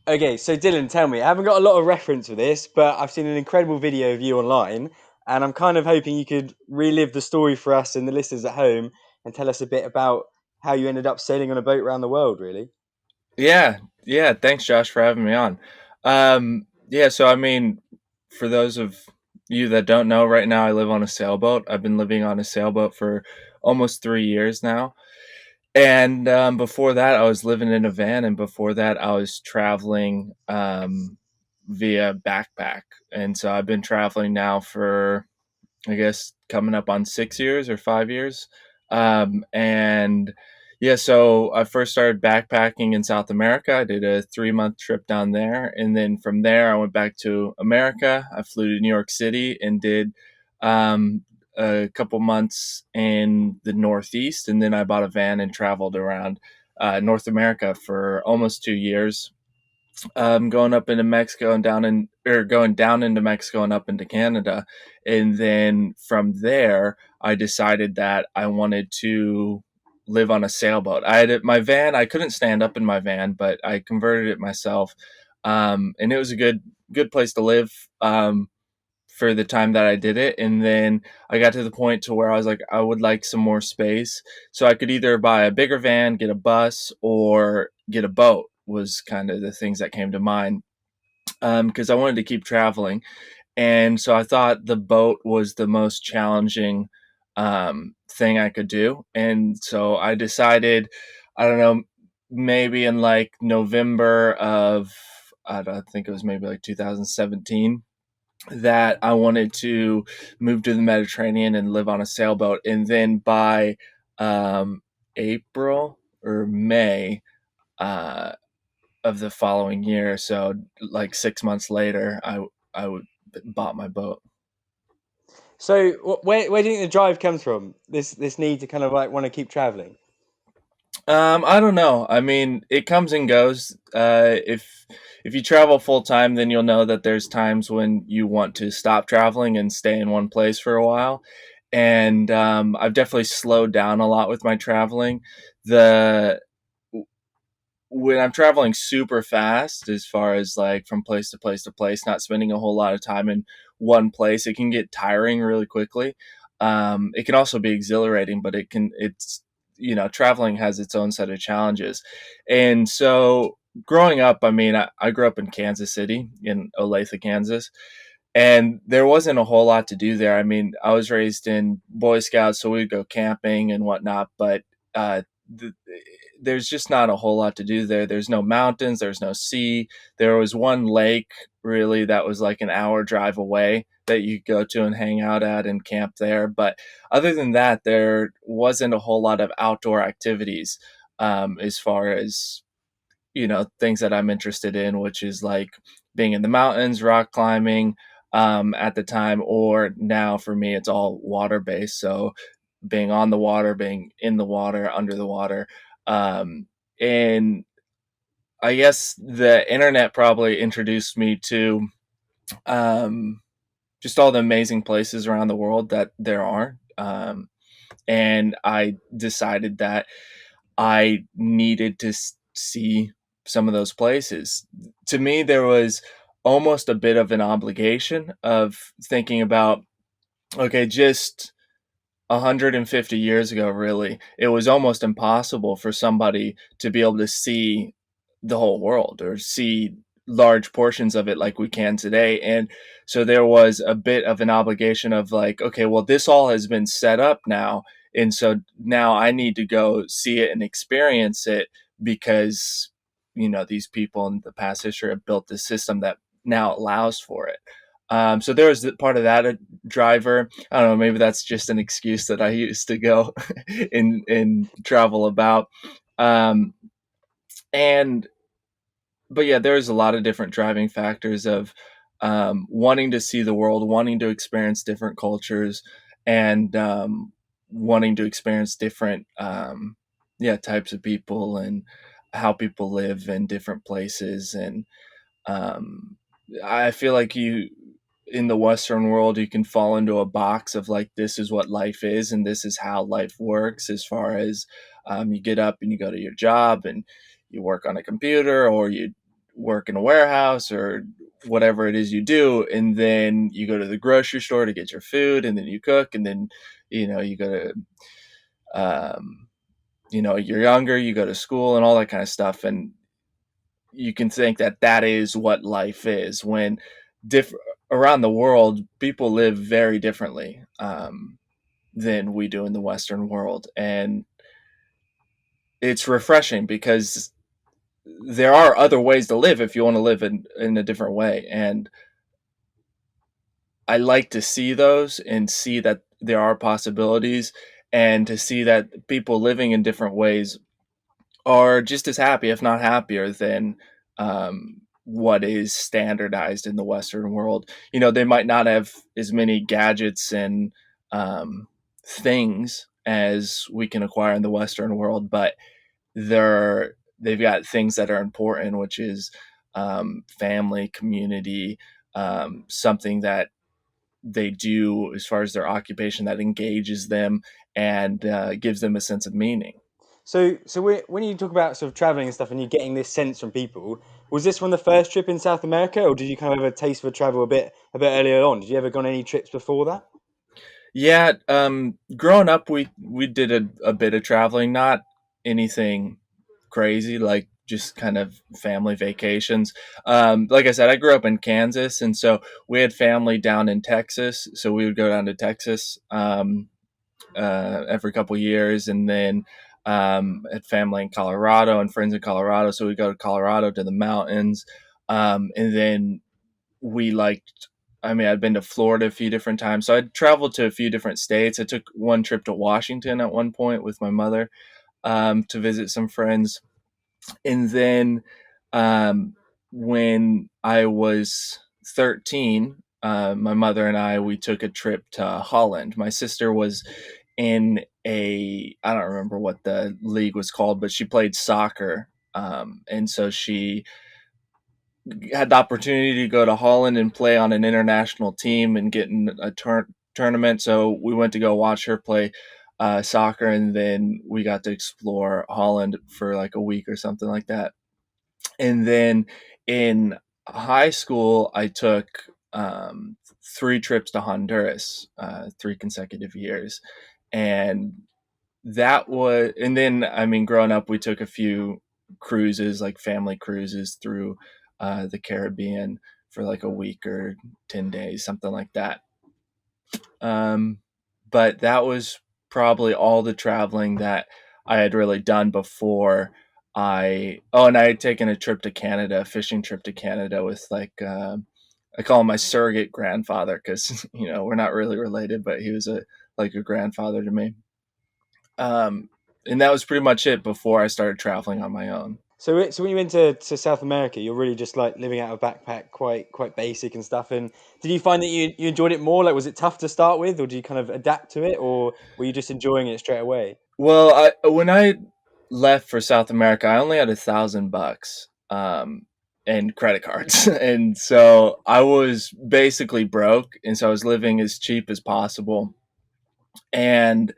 Okay, so Dylan, tell me, I haven't got a lot of reference for this, but I've seen an incredible video of you online, and I'm kind of hoping you could relive the story for us and the listeners at home and tell us a bit about how you ended up sailing on a boat around the world, really. Yeah, yeah. Thanks, Josh, for having me on. Yeah, so I mean, for those of you that don't know, right now I live on a sailboat. I've been living on a sailboat for almost 3 years now. And before that, I was living in a van, and before that, I was traveling via backpack. And so I've been traveling now for, I guess, coming up on 6 years or 5 years. And yeah, so I first started backpacking in South America. I did a 3 month trip down there. And then from there, I went back to America. I flew to New York City and did a couple months in the Northeast. And then I bought a van and traveled around North America for almost 2 years, going up into Mexico and down in or going down into Mexico and up into Canada. And then from there, I decided that I wanted to live on a sailboat. I had my van. I couldn't stand up in my van, but I converted it myself, and it was a good place to live. For the time that I did it. And then I got to the point to where I was like, I would like some more space. So I could either buy a bigger van, get a bus, or get a boat was kind of the things that came to mind, because I wanted to keep traveling. And so I thought the boat was the most challenging thing I could do. And so I decided, I don't know, maybe in like November of, I don't think it was maybe like 2017, that I wanted to move to the Mediterranean and live on a sailboat. And then by April or May uh, of the following year, so like 6 months later, I bought my boat. So, where do you think the drive comes from? This need to kind of like want to keep traveling. I don't know. I mean, it comes and goes. If you travel full time, then you'll know that there's times when you want to stop traveling and stay in one place for a while. And I've definitely slowed down a lot with my traveling. The When I'm traveling super fast, as far as like from place to place to place, not spending a whole lot of time in one place, it can get tiring really quickly. It can also be exhilarating, but it's, traveling has its own set of challenges. And so growing up, I mean, I grew up in Kansas City, in Olathe, Kansas, and there wasn't a whole lot to do there. I mean, I was raised in Boy Scouts, so we'd go camping and whatnot, but the, there's just not a whole lot to do there. There's no mountains, there's no sea. There was one lake, really, that was like an hour drive away that you could go to and hang out at and camp there. But other than that, there wasn't a whole lot of outdoor activities, as far as, things that I'm interested in, which is like being in the mountains, rock climbing, at the time, or now for me, it's all water based. So being on the water, being in the water, under the water. And I guess the internet probably introduced me to um, just all the amazing places around the world that there are. And I decided that I needed to see some of those places. To me, there was almost a bit of an obligation of thinking about, okay, just 150 years ago, really, it was almost impossible for somebody to be able to see the whole world or see large portions of it like we can today. And so there was a bit of an obligation of like, okay, well, this all has been set up now. And so now I need to go see it and experience it because, these people in the past history have built this system that now allows for it. So there was part of that driver. I don't know. Maybe that's just an excuse that I used to go and travel about. Um, and but yeah, there's a lot of different driving factors of wanting to see the world, wanting to experience different cultures, and wanting to experience different yeah, types of people and how people live in different places. And um, I feel like you in the Western world, you can fall into a box of like, this is what life is and this is how life works, as far as you get up and you go to your job and you work on a computer, or you work in a warehouse or whatever it is you do, and then you go to the grocery store to get your food, and then you cook, and then you go to you're younger, you go to school and all that kind of stuff, and you can think that that is what life is when diff- around the world people live very differently than we do in the Western world, and it's refreshing because there are other ways to live if you want to live in a different way. And I like to see those and see that there are possibilities, and to see that people living in different ways are just as happy, if not happier, than what is standardized in the Western world. They might not have as many gadgets and things as we can acquire in the Western world, but they've got things that are important, which is family, community, something that they do as far as their occupation that engages them and gives them a sense of meaning. When you talk about sort of traveling and stuff, and you're getting this sense from people, was this from the first trip in South America, or did you kind of have a taste for travel a bit earlier on? Did you ever go on any trips before that? Yeah, growing up, we did a bit of traveling, not anything crazy, like just kind of family vacations. Like I said, I grew up in Kansas, and so we had family down in Texas, so we would go down to Texas every couple years, and then had family in Colorado and friends in Colorado, so we go to Colorado to the mountains, and then we liked. I mean, I'd been to Florida a few different times, so I'd traveled to a few different states. I took one trip to Washington at one point with my mother to visit some friends, and then um, when I was 13, my mother and we took a trip to Holland. My sister was in I don't remember what the league was called, but she played soccer, and so she had the opportunity to go to Holland and play on an international team and get in a tournament. So we went to go watch her play soccer, and then we got to explore Holland for like a week or something like that. And then in high school, I took 3 trips to Honduras, 3 consecutive years, and and then I mean, growing up, we took a few cruises, like family cruises through the Caribbean for like a week or 10 days, something like that. Um, but that was probably all the traveling that I had really done before and I had taken a trip to Canada, a fishing trip to Canada with I call him my surrogate grandfather because we're not really related, but he was like a grandfather to me. Um, and that was pretty much it before I started traveling on my own. So when you went to South America, you're really just like living out of a backpack, quite basic and stuff. And did you find that you enjoyed it more? Like, was it tough to start with, or did you kind of adapt to it, or were you just enjoying it straight away? Well, when I left for South America, I only had $1,000 and credit cards, and so I was basically broke, and so I was living as cheap as possible. And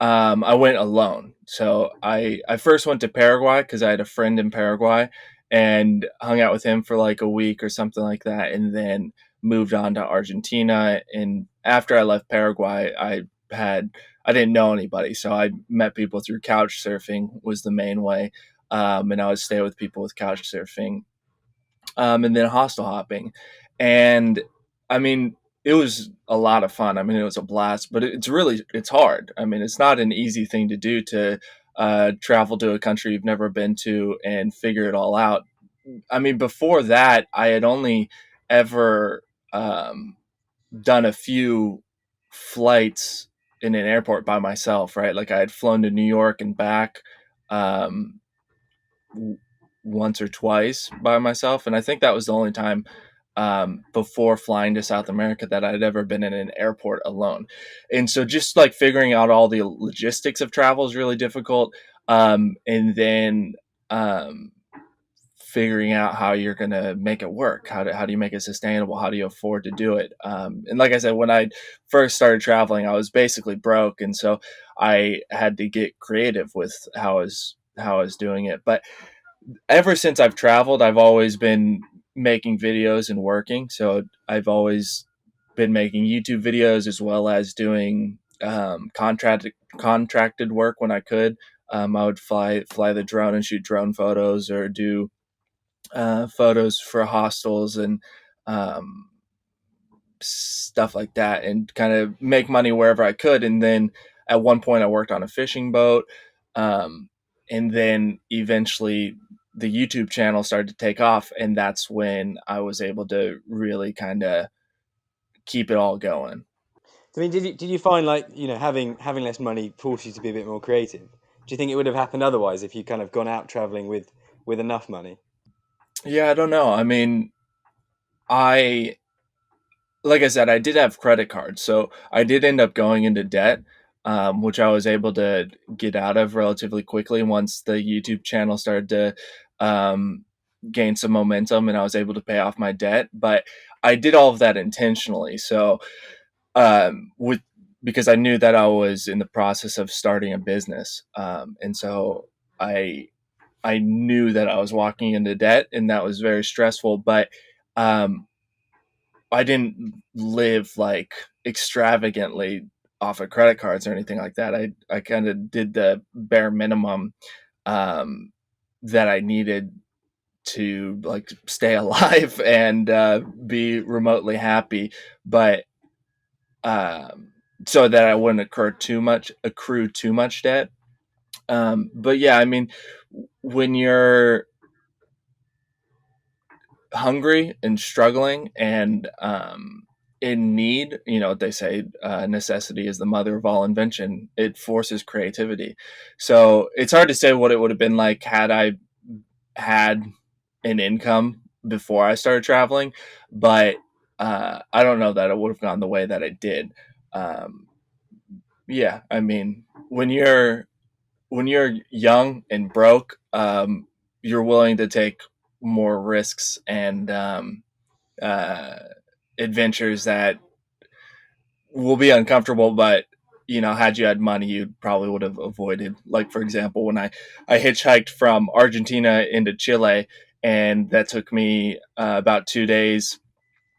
I went alone. So I first went to Paraguay because I had a friend in Paraguay and hung out with him for like a week or something like that, and then moved on to Argentina. And after I left Paraguay, I didn't know anybody, so I met people through couch surfing was the main way, and I would stay with people with couch surfing, and then hostel hopping. And I mean, it was a lot of fun. I mean, it was a blast, but it's hard. I mean, it's not an easy thing to do to travel to a country you've never been to and figure it all out. I mean, before that, I had only ever um, done a few flights in an airport by myself, right? Like I had flown to New York and back um, once or twice by myself, and I think that was the only time before flying to South America that I'd ever been in an airport alone. And so just like figuring out all the logistics of travel is really difficult. And then um, figuring out how you're going to make it work. How do you make it sustainable? How do you afford to do it? And like I said, when I first started traveling, I was basically broke. And so I had to get creative with how I was doing it. But ever since I've traveled, I've always been making videos and working. So I've always been making YouTube videos as well as doing contracted work when I could. I would fly the drone and shoot drone photos, or do photos for hostels and um, stuff like that, and kind of make money wherever I could. And then at one point, I worked on a fishing boat, um, and then eventually the YouTube channel started to take off, and that's when I was able to really kind of keep it all going. I mean, did you find like having less money forced you to be a bit more creative? Do you think it would have happened otherwise if you kind of gone out traveling with enough money? Yeah, I don't know. I mean, I like I said, I did have credit cards, so I did end up going into debt, which I was able to get out of relatively quickly once the YouTube channel started to um, gain some momentum, and I was able to pay off my debt. But I did all of that intentionally, so with because I knew that I was in the process of starting a business, and so I I knew that I was walking into debt, and that was very stressful. But um, I didn't live like extravagantly off of credit cards or anything like that. I kind of did the bare minimum um, that I needed to like stay alive and be remotely happy, but um, so that I wouldn't accrue too much debt. But yeah, I mean, when you're hungry and struggling and in need, they say necessity is the mother of all invention. It forces creativity. So it's hard to say what it would have been like had I had an income before I started traveling, but I don't know that it would have gone the way that it did. Um, yeah, I mean, when you're young and broke, you're willing to take more risks and uh, adventures that will be uncomfortable, but had you had money, you probably would have avoided. Like for example, when I hitchhiked from Argentina into Chile, and that took me about 2 days.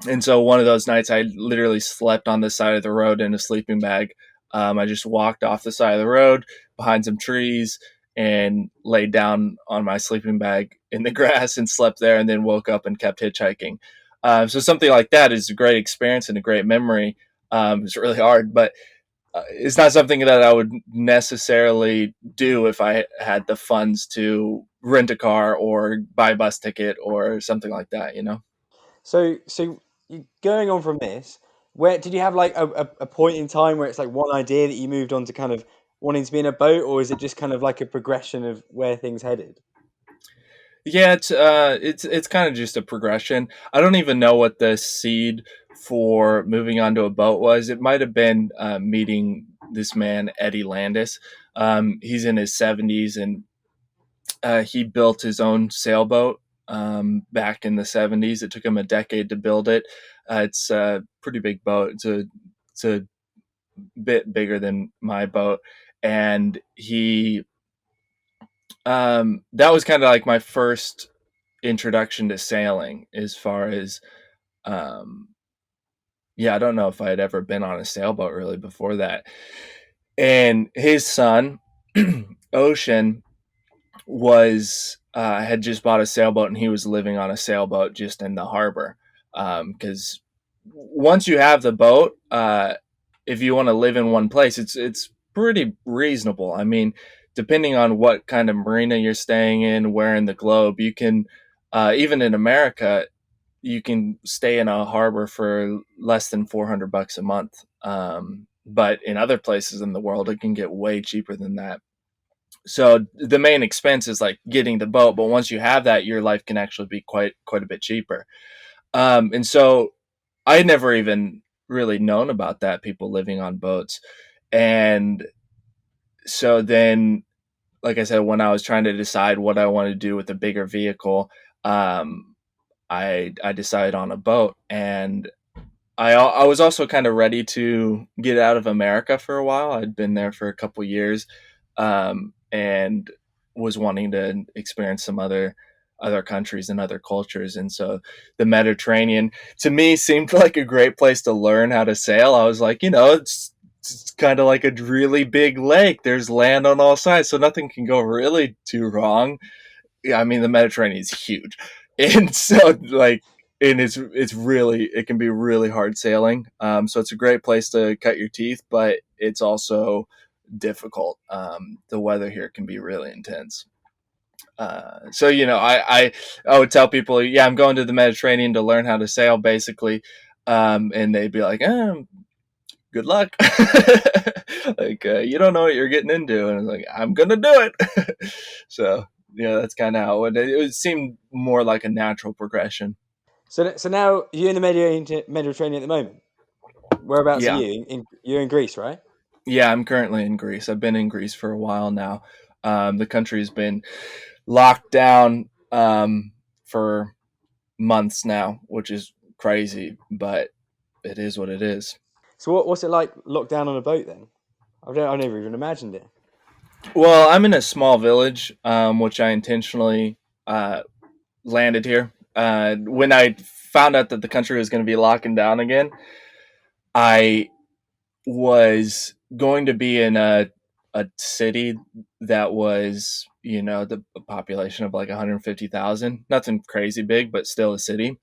And so one of those nights, I literally slept on the side of the road in a sleeping bag. I just walked off the side of the road behind some trees and laid down on my sleeping bag in the grass and slept there, and then woke up and kept hitchhiking. So something like that is a great experience and a great memory. It's really hard, but it's not something that I would necessarily do if I had the funds to rent a car or buy a bus ticket or something like that. Going on from this, where did you have like a point in time where it's like one idea that you moved on to kind of wanting to be in a boat, or is it just kind of like a progression of where things headed? Yeah, it's kind of just a progression. I don't even know what the seed for moving onto a boat was. It might have been meeting this man Eddie Landis. He's in his 70s, and he built his own sailboat back in the 70s. It took him a decade to build it. It's a pretty big boat. It's a bit bigger than my boat, and he that was kind of like my first introduction to sailing. As far as um yeah, I don't know if I had ever been on a sailboat really before that. And his son Ocean was had just bought a sailboat, and he was living on a sailboat just in the harbor, because once you have the boat, if you want to live in one place, it's pretty reasonable. I mean, depending on what kind of marina you're staying in, where in the globe, you can even in America, you can stay in a harbor for less than $400 a month. But in other places in the world, it can get way cheaper than that. So the main expense is like getting the boat, but once you have that, your life can actually be quite a bit cheaper. And so I had never even really known about that, people living on boats. And so then, like I said, when I was trying to decide what I wanted to do with a bigger vehicle, um, I decided on a boat. And I was also kind of ready to get out of America for a while. I'd been there for a couple years, and was wanting to experience some other countries and other cultures. And so the Mediterranean to me seemed like a great place to learn how to sail. I was like, it's kind of like a really big lake. There's land on all sides, so nothing can go really too wrong. Yeah, I mean the Mediterranean is huge, and so like, and it can be really hard sailing. So it's a great place to cut your teeth, but it's also difficult. The weather here can be really intense. So I would tell people, yeah, I'm going to the Mediterranean to learn how to sail, basically, and they'd be like, good luck. Like, you don't know what you're getting into, and I was like, I'm gonna do it. So that's kind of how it seemed more like a natural progression. So now you're in the Mediterranean at the moment. Whereabouts are Yeah, you? You're in Greece, right? yeah, I'm currently in Greece. I've been in Greece for a while now. The country's been locked down for months now, which is crazy, but it is what it is. So what's it like locked down on a boat then? I never even imagined it. Well, I'm in a small village, which I intentionally uh, landed here. When I found out that the country was going to be locking down again, I was going to be in a city that was, the population of like 150,000. Nothing crazy big, but still a city.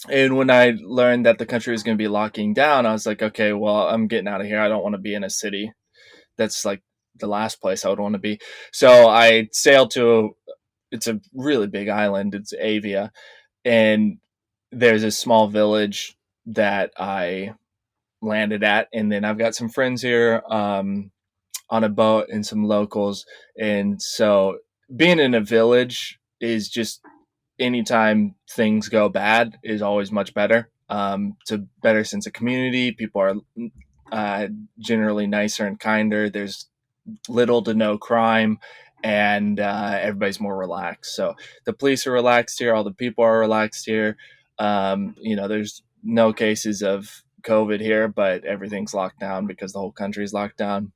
And when I learned that the country was going to be locking down, I was like, okay, well, I'm getting out of here. I don't want to be in a city. That's like the last place I would want to be. So I sailed to, it's a really big island. It's Avia. And there's a small village that I landed at. And then I've got some friends here on a boat and some locals. And so being in a village is just anytime things go bad is always much better. It's a better sense of community. People are uh, generally nicer and kinder. There's little to no crime, and everybody's more relaxed. So the police are relaxed here. All the people are relaxed here. There's no cases of COVID here, but everything's locked down because the whole country's locked down.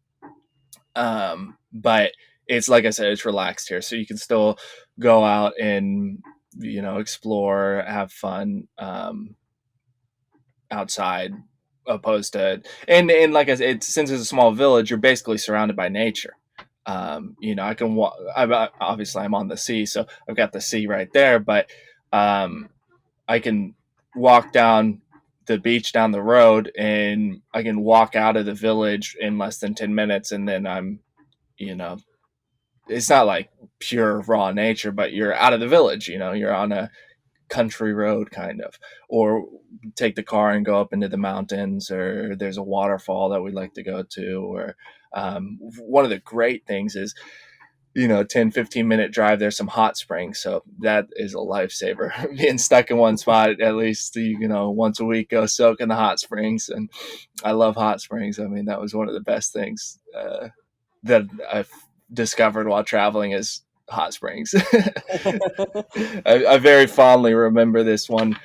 But it's like I said, it's relaxed here, so you can still go out and explore, have fun outside, opposed to and like I said, since it's a small village, you're basically surrounded by nature. I can walk. Obviously, I'm on the sea, so I've got the sea right there, but um, I can walk down the beach down the road, and I can walk out of the village in less than 10 minutes, and then I'm you know it's not like pure raw nature, but you're out of the village. You're on a country road kind of, or take the car and go up into the mountains, or there's a waterfall that we like to go to, or one of the great things is 10-15 minute drive, there's some hot springs, so that is a lifesaver. Being stuck in one spot, at least once a week go soak in the hot springs. And I love hot springs. I mean, that was one of the best things that I've discovered while traveling is hot springs. I very fondly remember this one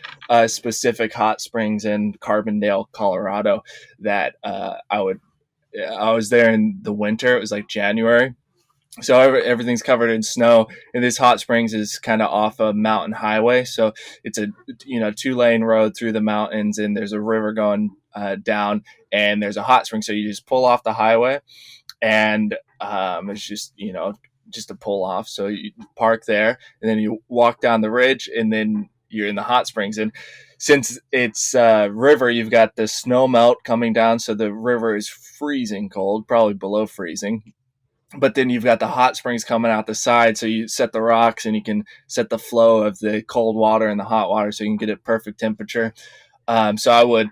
specific hot springs in Carbondale, Colorado. That I was there in the winter. It was like January, so everything's covered in snow. And this hot springs is kind of off a mountain highway, so it's a 2-lane road through the mountains, and there's a river going down, and there's a hot spring. So you just pull off the highway, and it's just a pull off. So you park there, and then you walk down the ridge, and then you're in the hot springs. And since it's river, you've got the snow melt coming down, so the river is freezing cold, probably below freezing. But then you've got the hot springs coming out the side, so you set the rocks and you can set the flow of the cold water and the hot water, so you can get it perfect temperature. So I would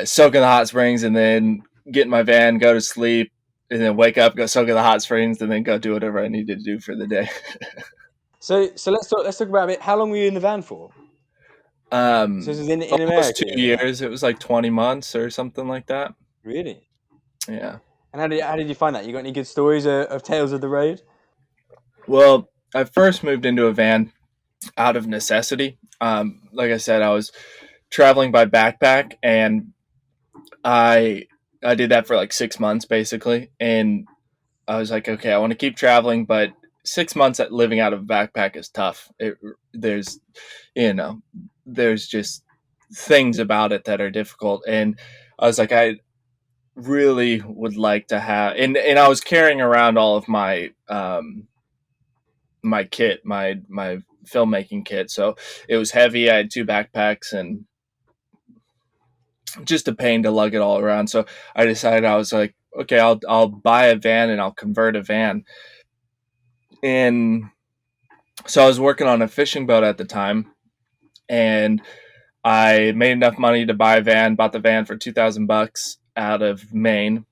soak in the hot springs, and then get in my van, go to sleep, and then wake up, go soak in the hot springs, and then go do whatever I needed to do for the day. So let's talk about a bit. How long were you in the van for? So this is in Almost America. two You're in the van, years. It was like 20 months or something like that. really? Yeah. And how did you find that? You got any good stories of tales of the road? Well, I first moved into a van out of necessity. Like I said, I was traveling by backpack, and I I did that for like 6 months basically, and I was like, okay, I want to keep traveling, but 6 months at living out of a backpack is tough. There's, you know, there's just things about it that are difficult. And I was like, I really would like to have, and I was carrying around all of my, my kit, my filmmaking kit. So it was heavy. I had two backpacks and just a pain to lug it all around. So I decided, I was like, okay, I'll buy a van and I'll convert a van. And so I was working on a fishing boat at the time, and I made enough money to buy a van. Bought the van for $2,000 out of Maine,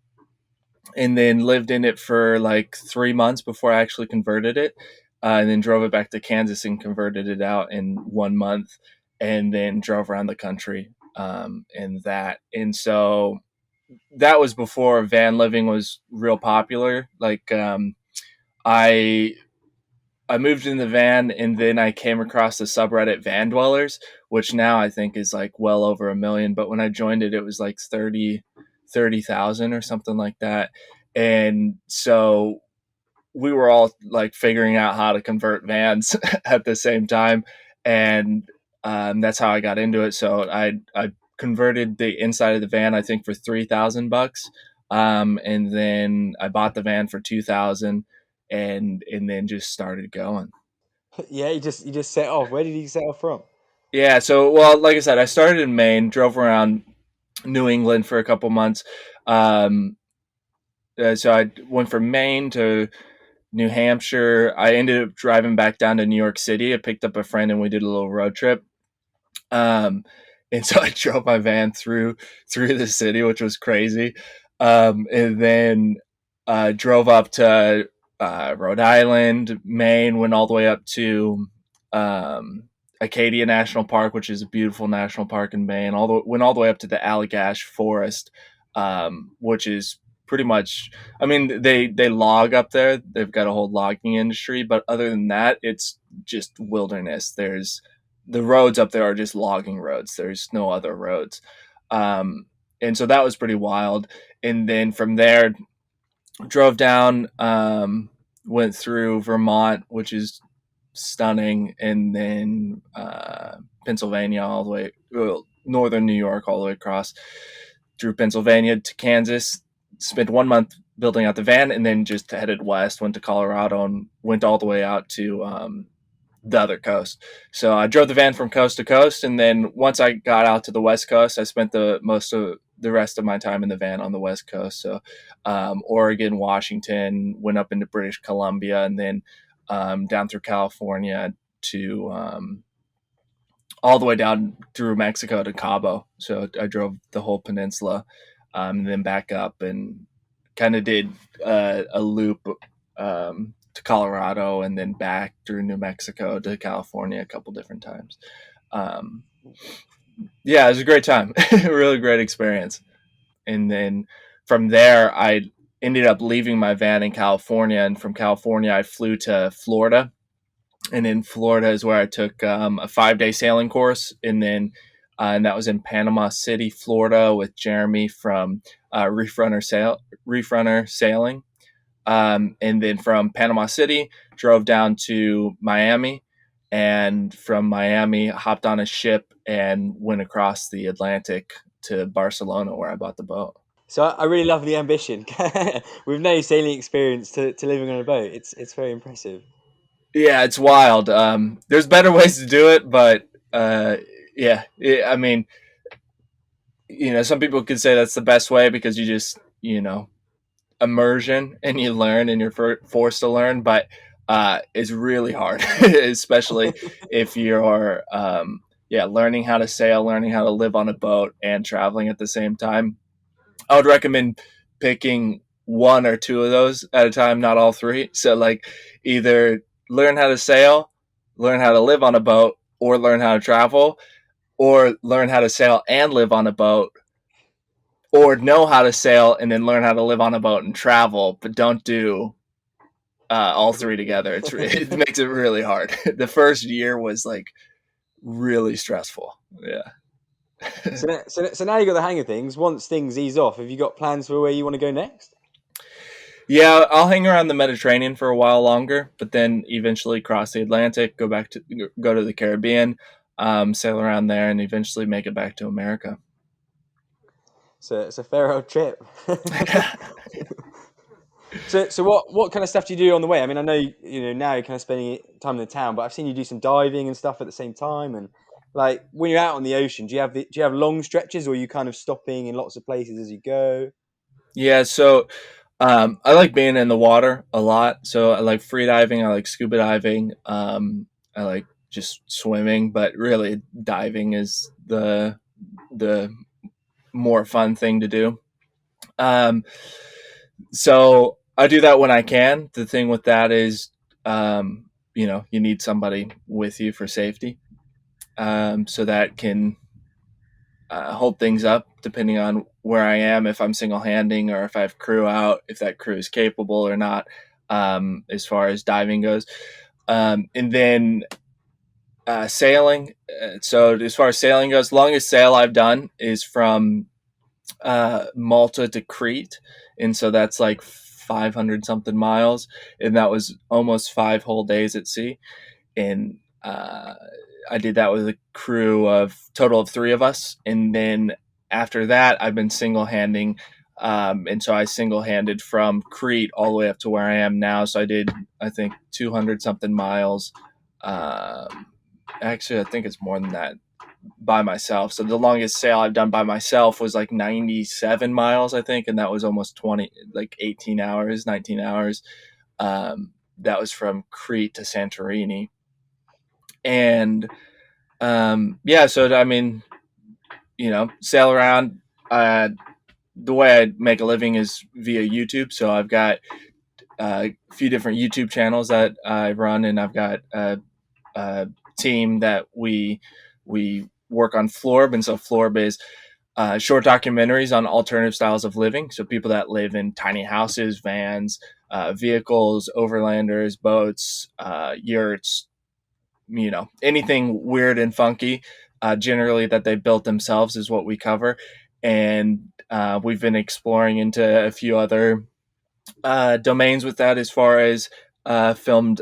and then lived in it for like 3 months before I actually converted it. And then drove it back to Kansas and converted it out in 1 month, and then drove around the country in that. And so that was before van living was real popular. Like I I moved in the van, and then I came across the subreddit Van Dwellers, which now I think is like well over 1 million. But when I joined it, it was like 30,000 or something like that. And so we were all like figuring out how to convert vans at the same time. And that's how I got into it. So I converted the inside of the van, I think, for $3,000. And then I bought the van for 2,000, and then just started going. Yeah, you just set off. Where did you set off from? Yeah. So, well, like I said, I started in Maine, drove around New England for a couple months. Um, so I went from Maine to New Hampshire. I ended up driving back down to New York City. I picked up a friend and we did a little road trip. Um, and so I drove my van through the city, which was crazy. And then drove up to Rhode Island, Maine, went all the way up to um, Acadia National Park, which is a beautiful national park in Maine. Went all the way up to the Allagash Forest, which is pretty much. I mean, they log up there. They've got a whole logging industry, but other than that, it's just wilderness. There's the roads up there are just logging roads. There's no other roads. Um, and so that was pretty wild. And then from there, drove down, went through Vermont, which is stunning, and then Pennsylvania all the way, well, northern New York all the way across through Pennsylvania to Kansas. Spent 1 month building out the van, and then just headed west. Went to Colorado and went all the way out to the other coast. So I drove the van from coast to coast, and then once I got out to the west coast, I spent the most of the rest of my time in the van on the west coast. So Oregon, Washington, went up into British Columbia, and then down through California to all the way down through Mexico to Cabo. So I drove the whole peninsula, and then back up and kind of did a loop to Colorado, and then back through New Mexico to California a couple different times. Um, yeah, it was a great time, really great experience. And then from there, I ended up leaving my van in California, and from California, I flew to Florida. And in Florida is where I took a 5 day sailing course, and that was in Panama City, Florida, with Jeremy from Reef Runner Sailing. And then from Panama City, drove down to Miami, and from Miami, hopped on a ship and went across the Atlantic to Barcelona, where I bought the boat. So I really love the ambition. With no sailing experience to living on a boat, it's very impressive. Yeah, it's wild. There's better ways to do it, but yeah, I mean, some people could say that's the best way because you just, immersion and you learn and you're forced to learn, but it's really hard, especially if you're, yeah, learning how to sail, learning how to live on a boat, and traveling at the same time. I would recommend picking one or two of those at a time, not all three. So, like, either learn how to sail, learn how to live on a boat, or learn how to travel, or learn how to sail and live on a boat, or know how to sail and then learn how to live on a boat and travel, but don't do all three together. It makes it really hard. The first year was like really stressful. Yeah. So now you got the hang of things. Once things ease off, have you got plans for where you want to go next? Yeah, I'll hang around the Mediterranean for a while longer, but then eventually cross the Atlantic, go to the Caribbean, sail around there, and eventually make it back to America. So it's a fair old trip. So what kind of stuff do you do on the way? I mean, I know now you're kind of spending time in the town, but I've seen you do some diving and stuff at the same time. And like when you're out on the ocean, do you have long stretches, or are you kind of stopping in lots of places as you go? Yeah, so I like being in the water a lot. So I like free diving, I like scuba diving, I like just swimming, but really diving is the more fun thing to do. Um, so I do that when I can. The thing with that is, you need somebody with you for safety, so that can hold things up depending on where I am, if I'm single handing or if I have crew out, if that crew is capable or not, as far as diving goes. And then sailing. So as far as sailing goes, longest sail I've done is from Malta to Crete, and so that's like 500 something miles, and that was almost 5 whole days at sea. And I did that with a crew of total of three of us, and then after that, I've been single handing. And so I single handed from Crete all the way up to where I am now. So I did, I think, 200 something miles. Um, Actually, I think it's more than that by myself. So the longest sail I've done by myself was like 97 miles, I think, and that was almost 20, like 18 hours, 19 hours. That was from Crete to Santorini. And yeah, so I mean, sail around. The way I make a living is via YouTube. So I've got a few different YouTube channels that I run, and I've got a team that we work on Florb, and so Florb is short documentaries on alternative styles of living. So people that live in tiny houses, vans, vehicles, overlanders, boats, yurts, anything weird and funky, generally that they built themselves is what we cover. And we've been exploring into a few other domains with that, as far as filmed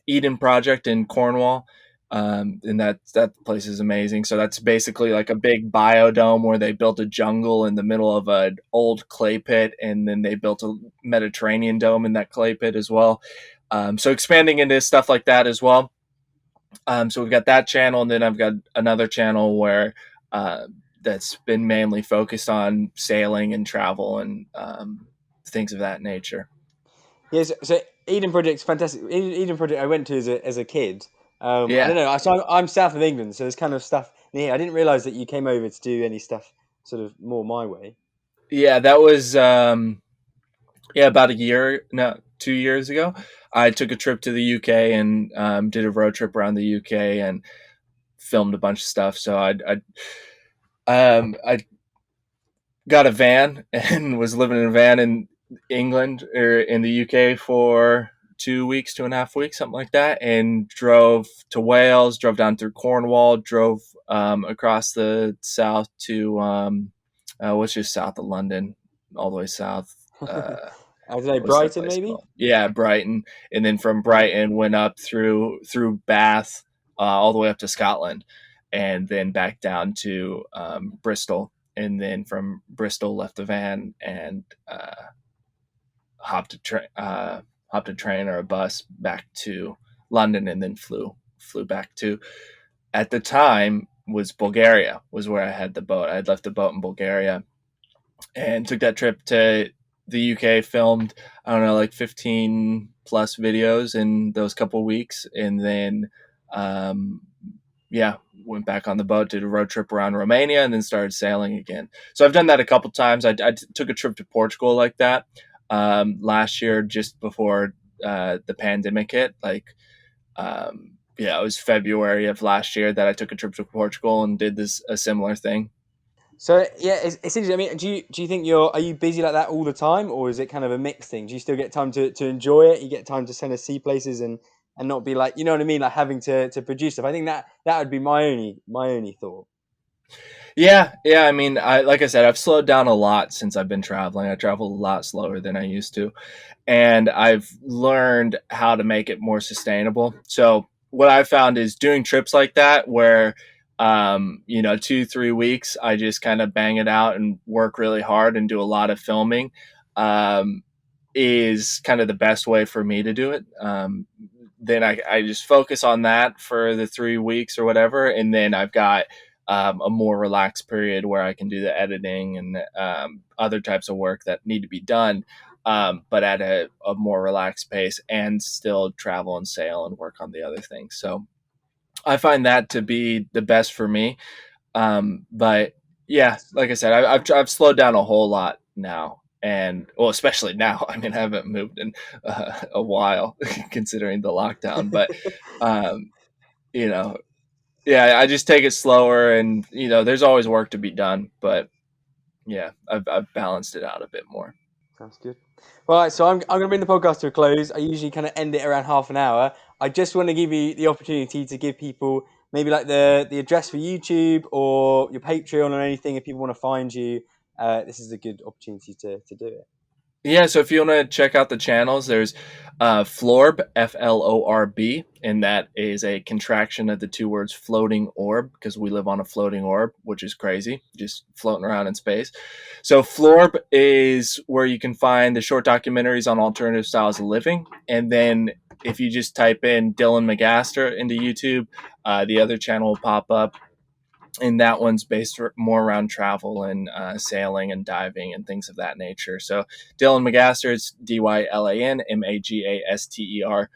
Eden Project in Cornwall. And that place is amazing. So that's basically like a big biodome where they built a jungle in the middle of an old clay pit, and then they built a Mediterranean dome in that clay pit as well. So expanding into stuff like that as well. So we've got that channel, and then I've got another channel where uh, that's been mainly focused on sailing and travel and things of that nature. Yes. So Eden Project's fantastic. Eden Project I went to as a kid. I Yeah, don't know. I'm south of England, so there's kind of stuff near. I didn't realize that you came over to do any stuff sort of more my way. yeah, that was about a year, no, 2 years ago. I took a trip to the UK and did a road trip around the UK and filmed a bunch of stuff. So I got a van and was living in a van in England or in the UK for 2 weeks, 2.5 weeks, something like that, and drove to Wales, drove down through Cornwall, drove across the south to which is south of London, all the way south. Uh, I don't know, what's that Brighton place maybe. called? Yeah, Brighton, and then from Brighton went up through Bath, all the way up to Scotland, and then back down to Bristol, and then from Bristol left the van and hopped a hopped a train or a bus back to London, and then flew back to, at the time, was Bulgaria, was where I had the boat. I had left the boat in Bulgaria and took that trip to the UK, filmed, I don't know, like 15 plus videos in those couple weeks, and then um, yeah, went back on the boat, did a road trip around Romania, and then started sailing again. So I've done that a couple times. I took a trip to Portugal like that last year, just before the pandemic hit. Yeah, it was February of last year that I took a trip to Portugal and did this a similar thing. So yeah, it's interesting. I mean, do you think are you busy like that all the time, or is it kind of a mixed thing? Do you still get time to enjoy it? You get time to kind of see places and not be like, you know what I mean, like having to produce stuff. I think that would be my only thought. Yeah. I mean, I like I said, I've slowed down a lot since I've been traveling. I travel a lot slower than I used to, and I've learned how to make it more sustainable. So what I found is doing trips like that, where 2 3 weeks, I just kind of bang it out and work really hard and do a lot of filming. Um, is kind of the best way for me to do it. Then I just focus on that for the 3 weeks or whatever, and then I've got a more relaxed period where I can do the editing and other types of work that need to be done, but at a more relaxed pace, and still travel and sail and work on the other things. So I find that to be the best for me. But yeah, like I said, I've slowed down a whole lot now, and well, especially now. I mean, I haven't moved in a while, considering the lockdown. But um, you know, yeah, I just take it slower, and there's always work to be done. But yeah, I've balanced it out a bit more. Sounds good. Right, so I'm going to bring the podcast to a close. I usually kind of end it around half an hour. I just want to give you the opportunity to give people maybe like the address for YouTube or your Patreon or anything if people want to find you. This is a good opportunity to do it. Yeah, so if you want to check out the channels, there's Florb, Florb, and that is a contraction of the two words floating orb, because we live on a floating orb, which is crazy, just floating around in space. So Florb is where you can find the short documentaries on alternative styles of living. And then if you just type in Dylan Magaster into YouTube, the other channel will pop up, and that one's based more around travel and sailing and diving and things of that nature. So Dylan Magaster, it's DylanMagaster.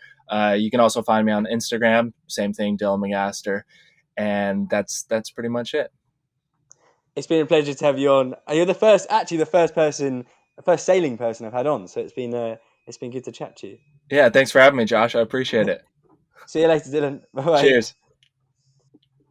You can also find me on Instagram, same thing, Dylan Magaster, and that's pretty much it. It's been a pleasure to have you on. You're the first sailing person I've had on. So it's been good to chat to you. Yeah, thanks for having me, Josh. I appreciate it. See you later, Dylan. Bye bye. Cheers.